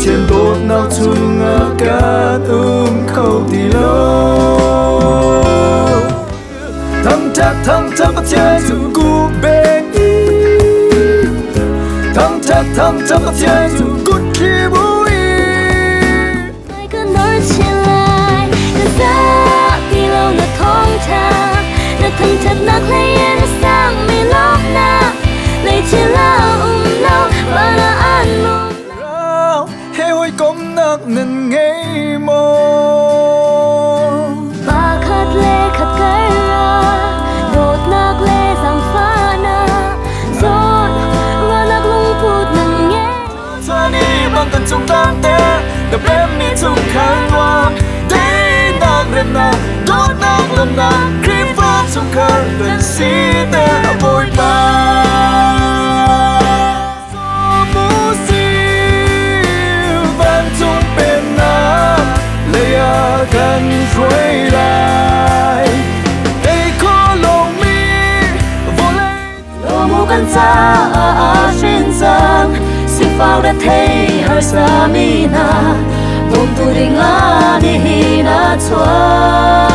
thiên đốt nào chung ngã cát khâu tì lâu thăng chắc có thiên dù cụ bê thăng chắc có thiên dù cút khi bụi cứ nói chia lại cứ ra đi lâu là thông cha là thăng chắc nạc lấy yên sang mi lóc na lấy chia lao lâu và là an mong rao hê hôi công nạc nên ngây mô ba khát lê khát cây ra đột nạc lê rằng phá na rồi và nạc lung phút nâng nghe cho đi bằng tận trong tan tê đập em mi chung khăn loa để nạc rem na đốt nạc lâm na khi phát trong khăn tận si tê vội ba gần quay lại đây có lòng mi vô lên lô mù căn xa ở trên giang xin phao đã thấy hơi xa mi na bông tu đình á đi hi na chua